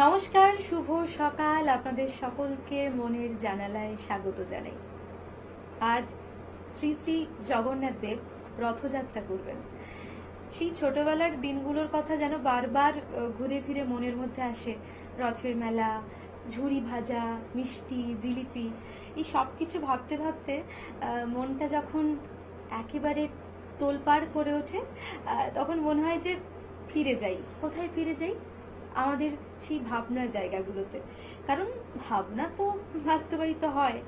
নমস্কার, শুভ সকাল। আপনাদের সকলকে মনের জানালায় স্বাগত জানাই। আজ শ্রী শ্রী জগন্নাথ দেব রথযাত্রা করবেন। সেই ছোটবেলার দিনগুলোর কথা যেন বারবার ঘুরে ফিরে মনের মধ্যে আসে। রথের মেলা, ঝুড়ি ভাজা, মিষ্টি, জিলিপি, এই সব কিছু ভাবতে ভাবতে মনটা যখন একেবারে তোলপাড় করে ওঠে, তখন মনে হয় যে ফিরে যাই। কোথায় ফিরে যাই? আমাদের সেই ভাবনার জায়গাগুলোতে। কারণ ভাবনা তো বাস্তবায়িত হয়,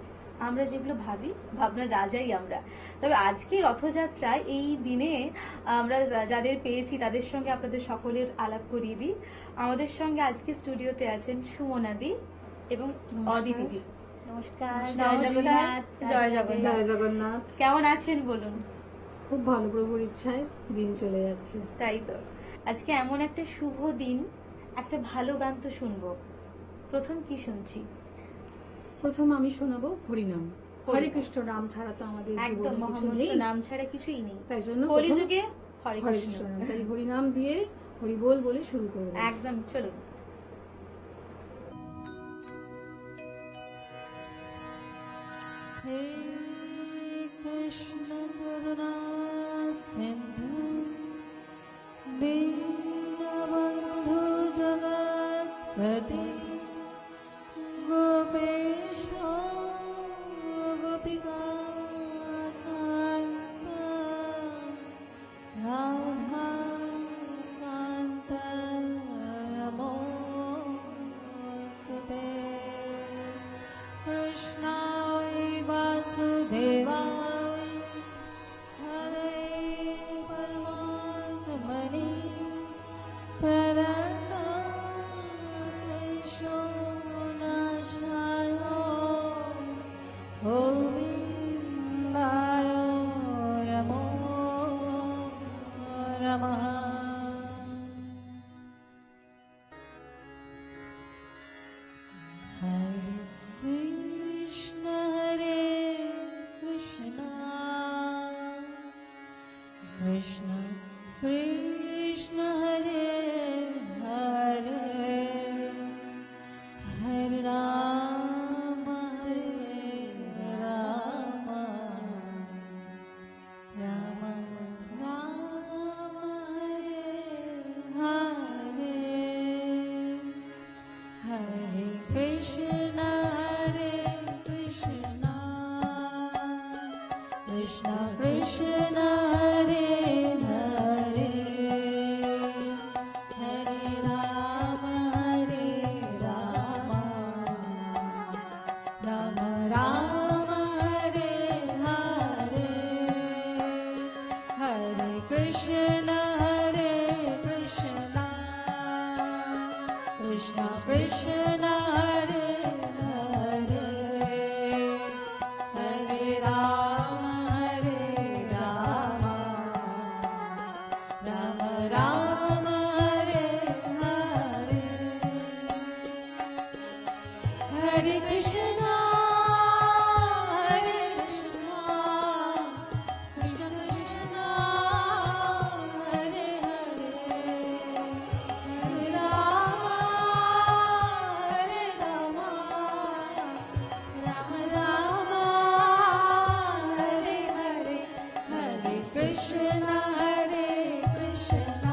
আমরা যেগুলো ভাবি, ভাবনার রাজাই আমরা। তবে আজকে রথযাত্রায় এই দিনে আমরা যাদের পেয়েছি তাদের সঙ্গে আপনাদের সকলের আলাপ করিয়ে দিই। আমাদের সঙ্গে আজকে স্টুডিওতে আছেন সুমনাদি এবং অদিতি। নমস্কার। জয় জগন্নাথ। জয় জগন্নাথ। জয় জগন্নাথ। কেমন আছেন বলুন? খুব ভালো, প্রভুর ইচ্ছায় দিন চলে যাচ্ছে। তাই তো, আজকে এমন একটা শুভ দিন, একটা ভালো গান তো শুনবো। প্রথম কি শুনছি? প্রথম আমি শোনাবো হরিনাম। হরে কৃষ্ণ নাম ছাড়া তো আমাদের একদম জীবনে কিছু মহামন্ত্র নেই, নাম ছাড়া কিছুই নেই। তাই জন্য কলিযুগে হরে হরে কৃষ্ণ কৃষ্ণ নাম, তাই হরিনাম দিয়ে হরি বল বলে শুরু করবো। একদম, চলুন। हे कृष्ण करुणा सिंधु दीनबंधु जगत्पते गोपेश गोपिका कान्त राधा कान्त नमोस्तुते कृष्णाय वासुदेवाय हरे परमात्मने प्रणतक्लेशनाशाय गोविन्दाय नमो नमः। हरे Krishna Krishna Krishna Hare Hare Hare Ram Ram Ram Ram Hare Hare Hare Krishna Krishna Krishna Hare Hare Hare Ram Ram Ram Hare Hare Hare Krishna Krishna Krishna Hare Hare Hare Ram Ram Ram Hare Hare Hare Krishna Krishna Krishna Hare Hare Hare Ram Ram Ram Hare Hare Hare Krishna Krishna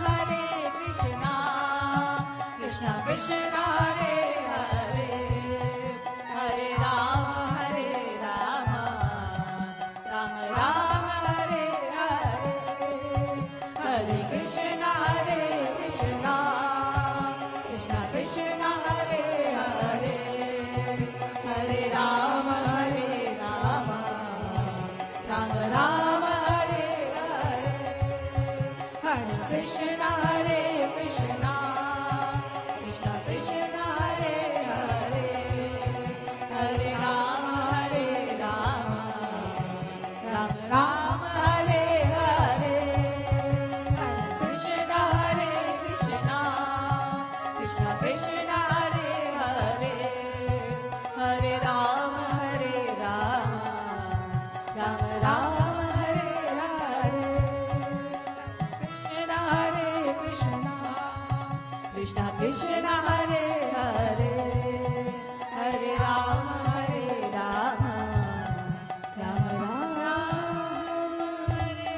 Hare Krishna, Krishna Krishna Hare Hare, Hare Rama, Rama Rama Hare Hare, Hare Krishna, Krishna Krishna Hare Hare, Hare Rama, Rama Rama Hare Hare, Hare Krishna, Krishna Krishna Hare Hare, Hare Rama, Rama Rama Hare Hare, Hare Krishna, Krishna Krishna Hare Hare, Hare Rama, Rama Rama Hare Hare, Krishna Hare Krishna, Krishna Krishna Hare Hare, Hare Rama, Rama Rama Hare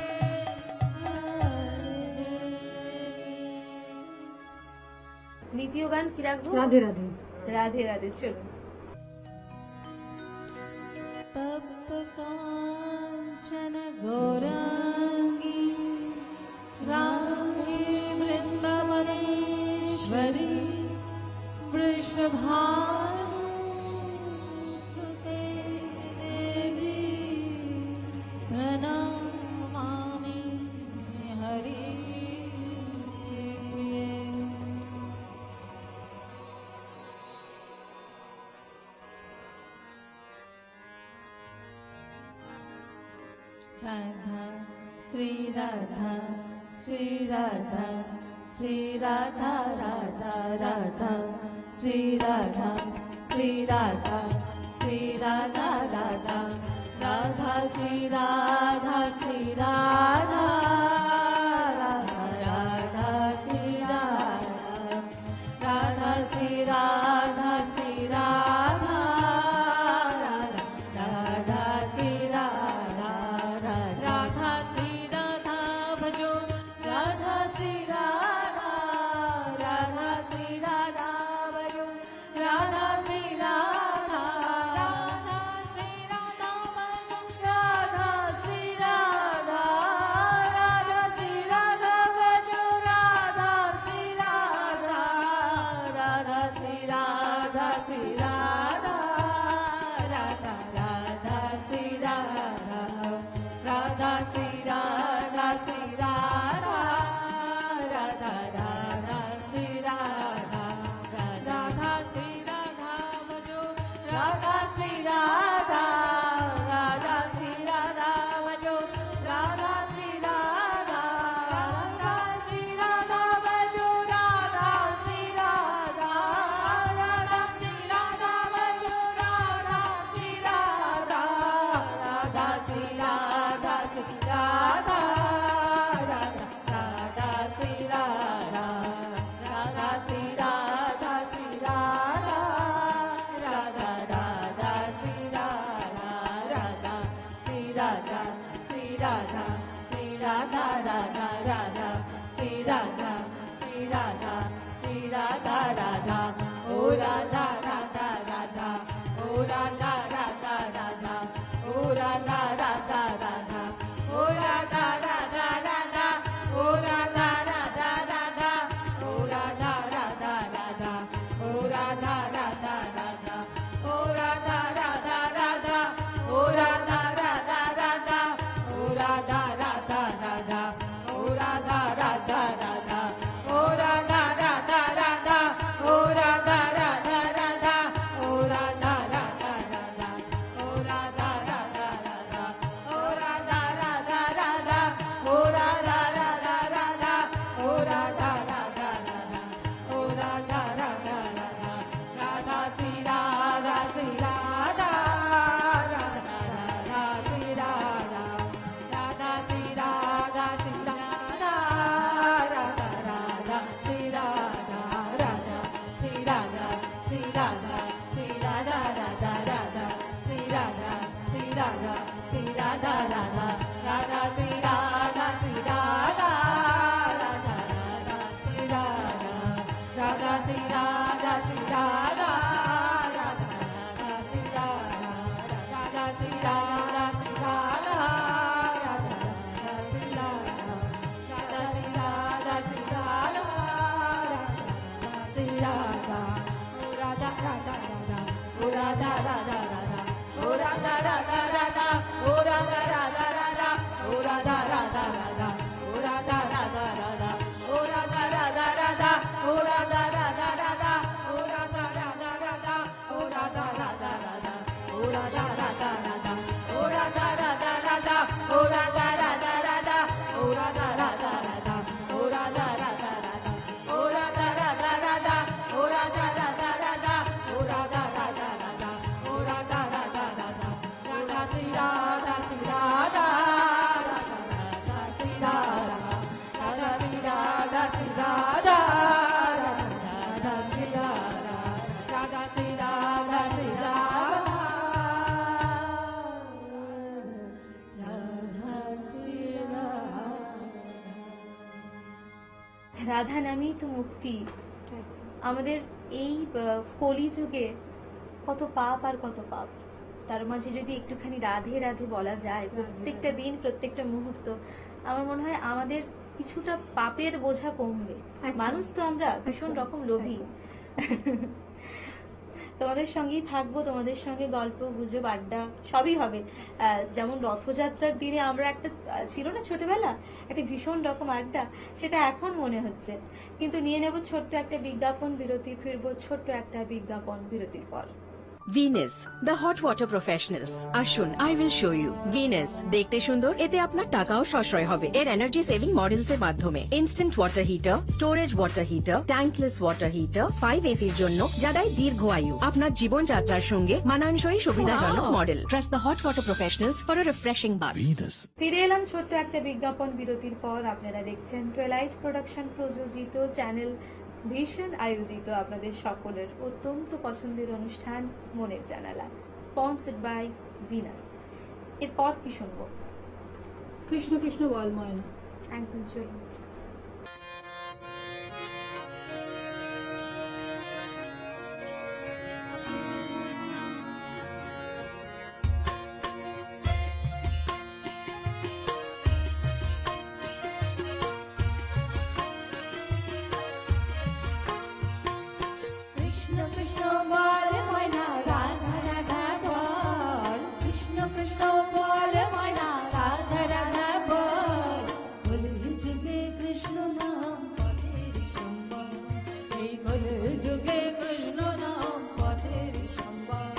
Hare. দ্বিতীয় গান কি রাখবো? রাধে রাধে। রাধে রাধে, চলুন। तप्त काञ्चन गौराङ्गी राधे वृन्दवनेश्वरी वृषभानुसुते देवी प्रणमामि हरि प्रिये। राधा श्री राधा श्री राधा श्री राधा राधा राधा श्री राधा श्री राधा श्री राधा राधा राधा श्री राधा श्री राधा राधा श्री राधा राधा श्री राधा श्री राधा राधा श्री राधा राधा श्री राधा भजो राधा श्री राधा राधा श्री राधा भजो राधा श्री राधा राधा श्री राधा भजो राधा श्री राधा राधा श्री राधा भजो राधा श्री राधा राधा श्री राधा श्री राधा राधा राधा श्री राधा राधा श्री राधा श्री राधा राधा राधा श्री राधा राधा श्री राधा भजो राधा श्री राधा राधा श्री राधा भजो राधा श्री राधा राधा श्री राधा भजो राधा श्री राधा राधा श्री राधा भजो राधा श्री राधा राधा श्री राधा श्री राधा राधा श्री राधा राधा श्री राधा श्री राधा राधा राधा श्री राधा राधा श्री राधा श्री राधा श्री राधा राधा राधा श्री राधा श्री राधा श्री राधा राधा ओ राधा राधा राधा ओ राधा राधा राधा ओ राधा राधा राधा ओ राधा राधा राधा ओ राधा राधा राधा ओ राधा राधा राधा ओ राधा राधा राधा ओ राधा राधा राधा ओ राधा राधा राधा ओ राधा राधा राधा ओ राधा राधा राधा ओ राधा राधा राधा ओ Radha Radha Radha Radha Radha, O Radha Radha Radha, O Radha Radha Radha, O Radha Radha Radha, O Radha Radha Radha, O Radha Radha Radha, O Radha Radha Radha, O Radha Radha Radha, O Radha Radha Radha, O Radha Radha Radha, O Radha Radha Radha, O Radha Radha Radha, O Radha Radha Radha, O Radha Radha Radha, O Radha Radha Radha, O Radha Radha Radha, O Radha Radha Radha, O Radha Radha Radha, Radha Sri Radha Sri Radha, Radha Sri Radha, Radha Sri Radha Sri Radha, Radha Sri Radha, Radha Sri Radha Sri Radha, Radha Sri Radha. Radha নামেই তো মুক্তি। আমাদের এই কলিযুগে কত পাপ আর কত পাপ, তার মাঝে যদি একটুখানি রাধে রাধে বলা যায় প্রত্যেকটা দিন প্রত্যেকটা মুহূর্ত, আমার মনে হয় আমাদের কিছুটা পাপের বোঝা কমবে। একদম। মানুষ তো আমরা ভীষণ রকম লোভী। তোমাদের সঙ্গেই থাকবো, তোমাদের সঙ্গে গল্প গুজব আড্ডা সবই হবে। যেমন রথযাত্রার দিনে আমরা একটা ছিল না ছোটবেলা একটা ভীষণ রকম আড্ডা, সেটা এখন মনে হচ্ছে। কিন্তু নিয়ে নেব ছোট্ট একটা বিজ্ঞাপন বিরতি, ফিরবো ছোট্ট একটা বিজ্ঞাপন বিরতির পর। Venus the hot water professionals. আসুন, I will show you. Venus দেখতে সুন্দর, এতে আপনার টাকাও সাশ্রয় হবে। এর এনার্জি সেভিং মডেলস এর মাধ্যমে instant water heater, storage water heater, tankless water heater, 5 এসির জন্য যা দেয় দীর্ঘ আয়ু। আপনার জীবনযাত্রার সঙ্গে মানানসই সুবিধাজনক model. Trust the hot water professionals for a refreshing bath. ফিরে এলাম ছোট্ট একটা বিজ্ঞাপন বিরতির পর। আপনারা দেখছেন টুয়েলাইট প্রোডাকশন প্রযোজিত, চ্যানেল ভিশন আয়োজিত আপনাদের সকলের অত্যন্ত পছন্দের অনুষ্ঠান মনের জানালা, স্পন্সর্ড বাই ভিনাস। এরপর কি শুনবো? কৃষ্ণ কৃষ্ণ বল ময়না। একদম চলুন। কৃষ্ণ কৃষ্ণ বল ময়না, রাধা রাধা বল, কৃষ্ণ কৃষ্ণ বল ময়না, রাধা রাধা বল। কলিযুগে কৃষ্ণ নাম পথের সম্বল, এই কলিযুগে কৃষ্ণ নাম পথের সম্বল।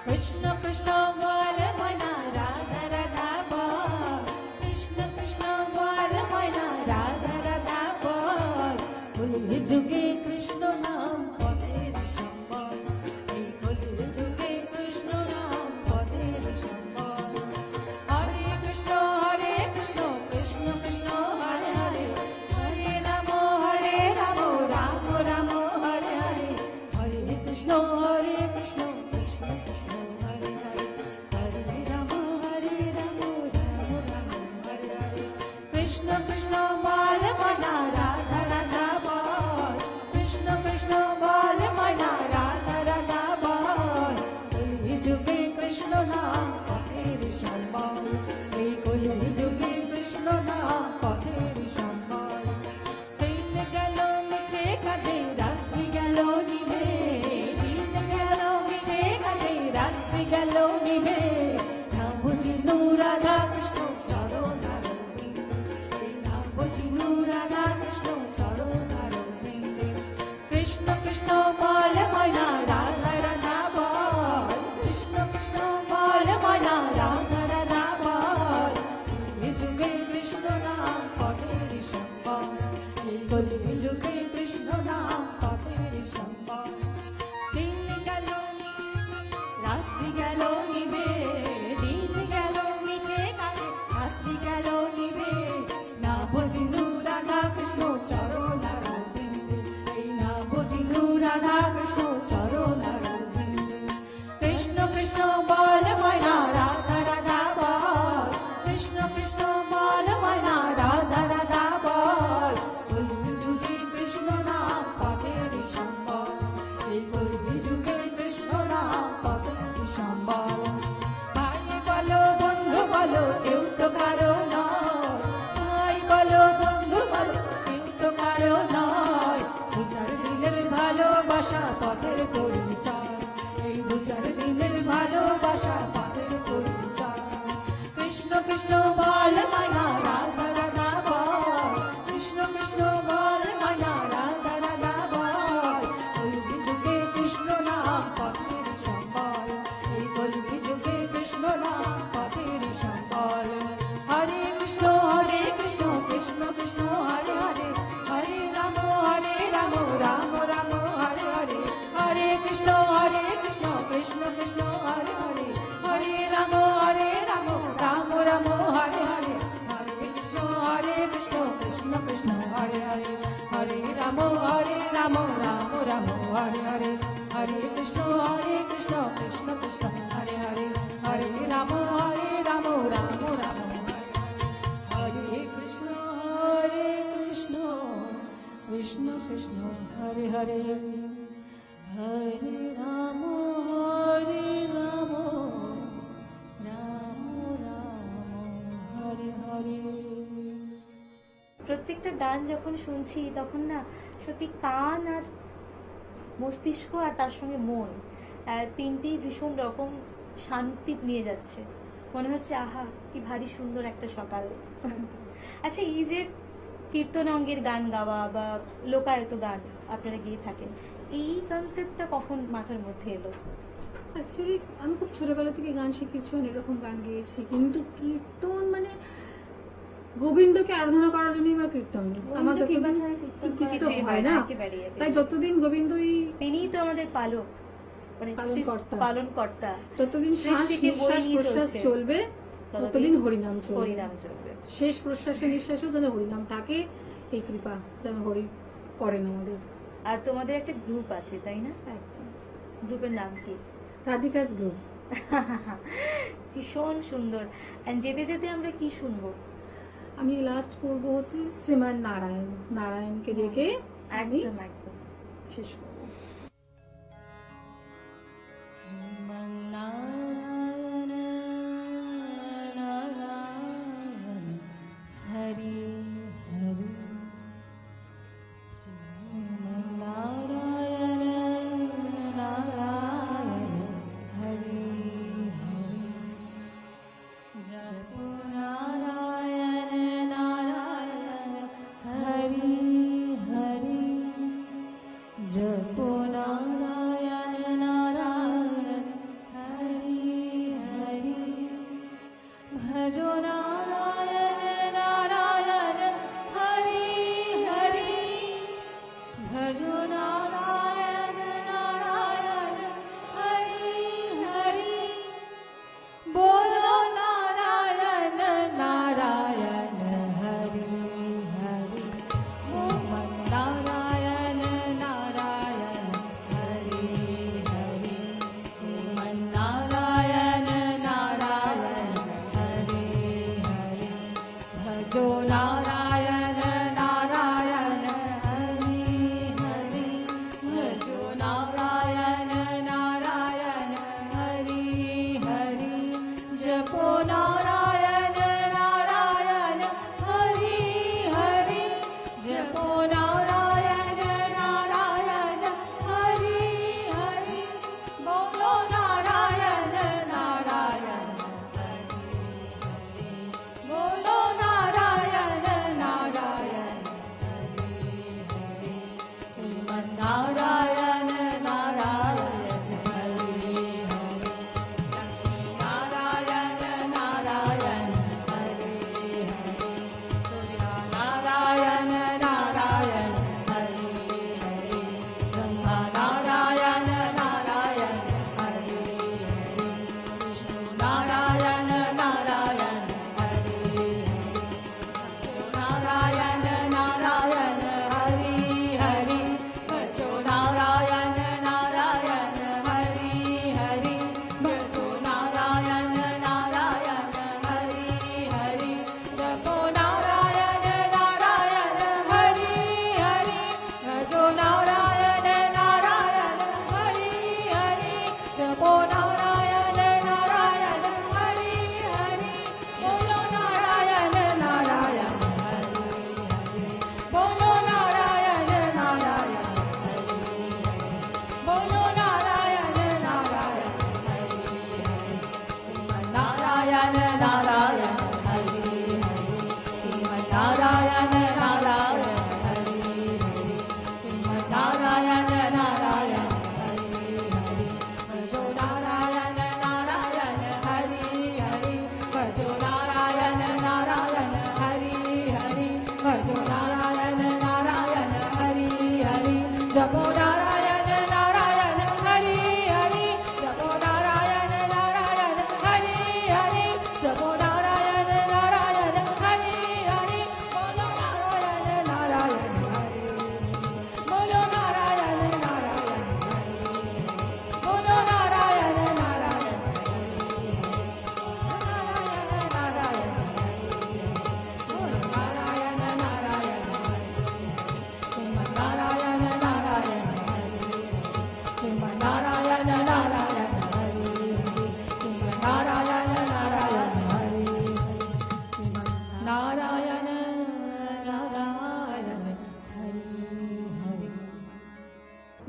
কৃষ্ণ কৃষ্ণ বল ময়না, রাধা রাধা বল, কৃষ্ণ কৃষ্ণ বল ময়না, রাধা রাধা বল। কলিযুগে কৃষ্ণ নাম পথের সম্বল, এই কলিযুগে কৃষ্ণ নাম পথের সম্বল। হরে কৃষ্ণ কৃষ্ণ কৃষ্ণ হরে হরে, হরে রাম রাম রাম হরে হরে, হরে কৃষ্ণ কৃষ্ণ কৃষ্ণ হরে হরে, হরে রাম রাম রাম হরে হরে। কৃষ্ণ কৃষ্ণ বল ময়না, রাধা রাধা বল, কৃষ্ণ কৃষ্ণ বল ময়না, রাধা রাধা বল। কলিযুগে কৃষ্ণ নাম পথের সম্বল, এই কলিযুগে কৃষ্ণ নাম পথের সম্বল। দিন গেল মিছে কাজে, রাত্রি গেল নিভে, দিন গেল মিছে কাজে, রাত্রি গেল নিভে। না বুঝিলু রাধা কৃষ্ণ চরণ আরবিন্দে, এই না বুঝিলু রাধা কৃষ্ণ চরণ আরবিন্দে। কৃষ্ণ কৃষ্ণ বল ময়না, রাধা রাধা বল, কৃষ্ণ কৃষ্ণ বল ময়না, রাধা রাধা বল। কলিযুগে কৃষ্ণ নাম পথের সম্বল, এই কলিযুগে কৃষ্ণ নাম পথের সম্বল। দিন গেল রাত্রি গেল নিভে, দিন গেল মিছে কাজে, রাত্রি গেল নিভে। না বুঝিলু রাধা কৃষ্ণ চরণ আরবিন্দে, এই না বুঝিলু রাধা কৃষ্ণ চরণ আরবিন্দে। কৃষ্ণ কৃষ্ণ বল ময়না, রাধা রাধা বল, কৃষ্ণ কৃষ্ণ বল ময়না, রাধা রাধা বল। কলিযুগে কৃষ্ণ নাম পথের সম্বল, এই কলিযুগে কৃষ্ণ নাম পথের সম্বল। ভাই বলো বন্ধু বলো, কেউ তো কারো নয়, ভাই বলো বন্ধু বলো, কেউ তো কারো নয়। দু চার দিনের ভালোবাসা পথের পরিচয়, এই দু চার দিন Hare Hare Ramo Hare Ramo Ramo Ramo Hare Hare Hare Krishna Krishna Krishna Hare Hare Hare Ramo Ramo Ramo Hare Krishna Krishna Krishna Hare Hare Hare Ramo Ramo Ramo Hare Hare প্রত্যেকটা গান যখন শুনছি তখন না সত্যি কান আর মস্তিষ্ক আর তার সঙ্গে মন তিনটেই ভীষণ রকম শান্তি নিয়ে যাচ্ছে। মনে হচ্ছে আহা কি ভারী সুন্দর একটা সকাল। আচ্ছা, এই যে কীর্তন অঙ্গের গান গাওয়া বা লোকায়ত গান আপনারা গেয়ে থাকেন, এই কনসেপ্টটা কখন মাথার মধ্যে এলো? অ্যাকচুয়ালি আমি খুব ছোটবেলা থেকে গান শিখেছি, অনেক রকম গান গেয়েছি, কিন্তু কীর্তন মানে গোবিন্দকে আরাধনা করার জন্যই আমার কীর্তন। আমার যতদিন কিছু তো হয় না, তাই যতদিন গোবিন্দই তিনিই তো আমাদের পালক, মানে পালন কর্তা। যতদিন সৃষ্টিকে শ্বাস প্রশ্বাস চলবে ততদিন হরিনাম হরিনাম চলবে। শেষ প্রশ্বাসে নিঃশ্বাসেও যেন হরিনাম থাকে, এই কৃপা যেন হরি করেন আমাদের। আর তোমাদের একটা গ্রুপ আছে তাই না? একদম। গ্রুপের নাম কি? রাধিকাস গ্রুপ। ভীষণ সুন্দর। যেতে যেতে আমরা কি শুনবো? আমি লাস্ট করব হচ্ছে শ্রীমান নারায়ণকে ডেকে আমি একদম একদম শেষ করবো। Srimanarayan Narayan Hari Hari Srimanarayan Narayan Hari Hari Japo Narayan Narayan Hari Hari Japo Narayan Narayan Hari Hari Bhajo Narayan Narayan Hari Hari Bhajo Narayan Narayan Hari Hari Bolo Narayan Narayan Hari Hari Om Narayan Narayan Hari Hari Om Narayan Narayan Hari Hari Bhajo Narayan Narayan Hari Hari Bhajo Narayan Narayan Hari Hari Japo Narayan Narayan Hari Hari Japo Narayan Narayan Hari Hari Bolo Narayan Narayan Hari Hari Bolo Narayan Narayan Hari Hari Sriman Narayan Narayan Hari Hari Lakshmi Narayan Narayan Hari Hari Surya Narayan Narayan Hari Hari Brahma Narayan Narayan Hari Hari Vishnu Narayan Narayan Hari Hari Narayan Narayan Hari Hari Bhajo Narayan Narayan Hari Hari Bhajo Narayan Narayan Hari Hari Japo Narayan Narayan Hari Hari Bhajo Narayan Narayan Hari Hari Japo Narayan Narayan Hari Hari Bolo Narayan Narayan Hari Hari Bolo Narayan Narayan Hari Hari Bolo Narayan Narayan Hari Hari Sriman Narayan Narayan Hari Hari Sriman Narayan Narayan Hari Hari Sriman Narayan Narayan Hari Hari Bhajo Narayan Narayan Hari Hari Bhajo Narayan Narayan Hari Hari Bhajo Narayan Narayan Hari Hari Japo Narayan Narayan Hari Hari Japo Narayan Narayan Hari Hari Japo Narayan Narayan Hari Hari Bolo Narayan Narayan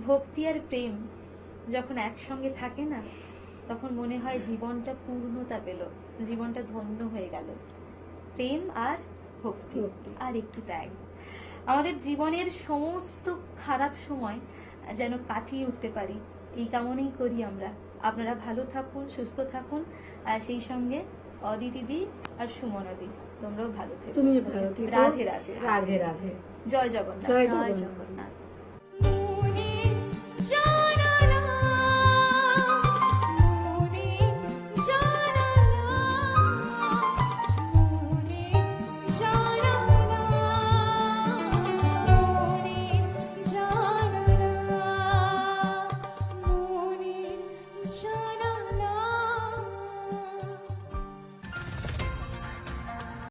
ভক্তি আর প্রেম যখন একসঙ্গে থাকে না, তখন মনে হয় জীবনটা পূর্ণতা পেল, জীবনটা ধন্য হয়ে গেল। প্রেম আর ভক্তি ভক্তি। আর একটু ত্যাগ, আমাদের জীবনের সমস্ত খারাপ সময় যেন কাটিয়ে উঠতে পারি, এই কামনাই করি আমরা। আপনারা ভালো থাকুন, সুস্থ থাকুন, আর সেই সঙ্গে অদিতিদি আর সুমনাদি তোমরাও ভালো থেকো। তুমিও ভালো থেকো। রাধে রাধে। রাধে রাধে। জয় জগন্নাথ। জয় জয় জগন্নাথ। জগন্নাথ।